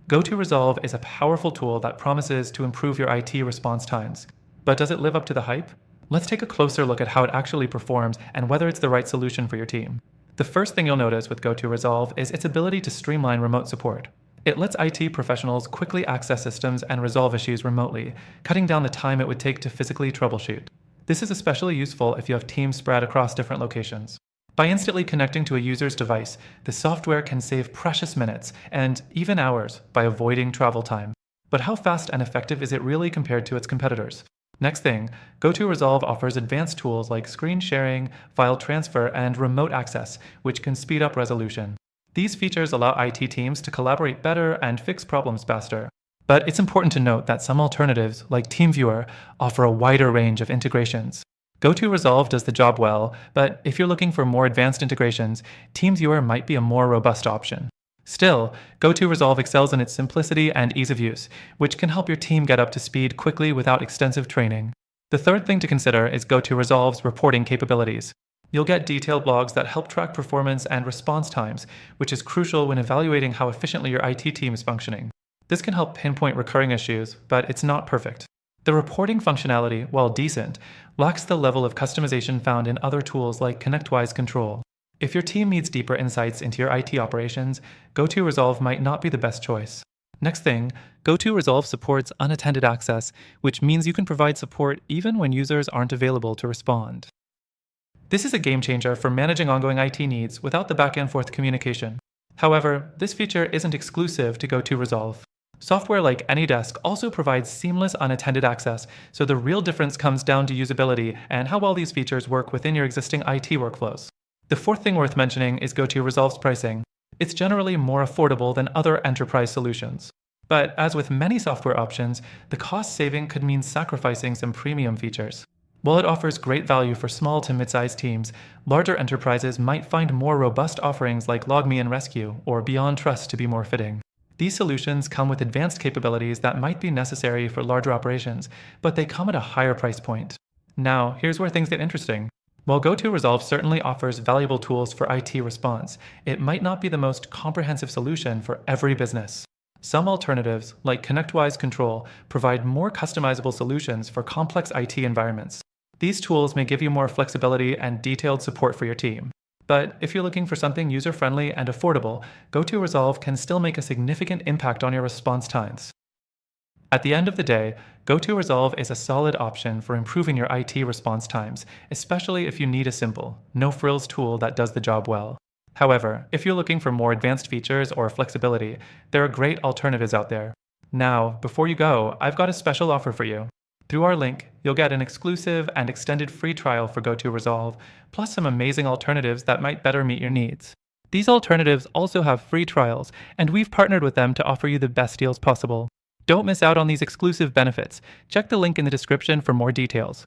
GoTo Resolve is a powerful tool that promises to improve your IT response times. But does it live up to the hype? Let's take a closer look at how it actually performs and whether it's the right solution for your team. The first thing you'll notice with GoTo Resolve is its ability to streamline remote support. It lets IT professionals quickly access systems and resolve issues remotely, cutting down the time it would take to physically troubleshoot. This is especially useful if you have teams spread across different locations. By instantly connecting to a user's device, the software can save precious minutes and even hours by avoiding travel time. But how fast and effective is it really compared to its competitors? Next thing, GoTo Resolve offers advanced tools like screen sharing, file transfer, and remote access, which can speed up resolution. These features allow IT teams to collaborate better and fix problems faster. But it's important to note that some alternatives, like TeamViewer, offer a wider range of integrations. GoTo Resolve does the job well, but if you're looking for more advanced integrations, TeamViewer might be a more robust option. Still, GoTo Resolve excels in its simplicity and ease of use, which can help your team get up to speed quickly without extensive training. The third thing to consider is GoTo Resolve's reporting capabilities. You'll get detailed logs that help track performance and response times, which is crucial when evaluating how efficiently your IT team is functioning. This can help pinpoint recurring issues, but it's not perfect. The reporting functionality, while decent, lacks the level of customization found in other tools like ConnectWise Control. If your team needs deeper insights into your IT operations, GoTo Resolve might not be the best choice. Next thing, GoTo Resolve supports unattended access, which means you can provide support even when users aren't available to respond. This is a game changer for managing ongoing IT needs without the back-and-forth communication. However, this feature isn't exclusive to GoTo Resolve. Software like AnyDesk also provides seamless unattended access, so the real difference comes down to usability and how well these features work within your existing IT workflows. The fourth thing worth mentioning is GoTo Resolve's pricing. It's generally more affordable than other enterprise solutions. But as with many software options, the cost saving could mean sacrificing some premium features. While it offers great value for small to mid-sized teams, larger enterprises might find more robust offerings like LogMe and Rescue or Beyond Trust to be more fitting. These solutions come with advanced capabilities that might be necessary for larger operations, but they come at a higher price point. Now, here's where things get interesting. While GoTo Resolve certainly offers valuable tools for IT response, it might not be the most comprehensive solution for every business. Some alternatives, like ConnectWise Control, provide more customizable solutions for complex IT environments. These tools may give you more flexibility and detailed support for your team. But if you're looking for something user-friendly and affordable, GoTo Resolve can still make a significant impact on your response times. At the end of the day, GoTo Resolve is a solid option for improving your IT response times, especially if you need a simple, no-frills tool that does the job well. However, if you're looking for more advanced features or flexibility, there are great alternatives out there. Now, before you go, I've got a special offer for you. Through our link, you'll get an exclusive and extended free trial for GoTo Resolve, plus some amazing alternatives that might better meet your needs. These alternatives also have free trials, and we've partnered with them to offer you the best deals possible. Don't miss out on these exclusive benefits. Check the link in the description for more details.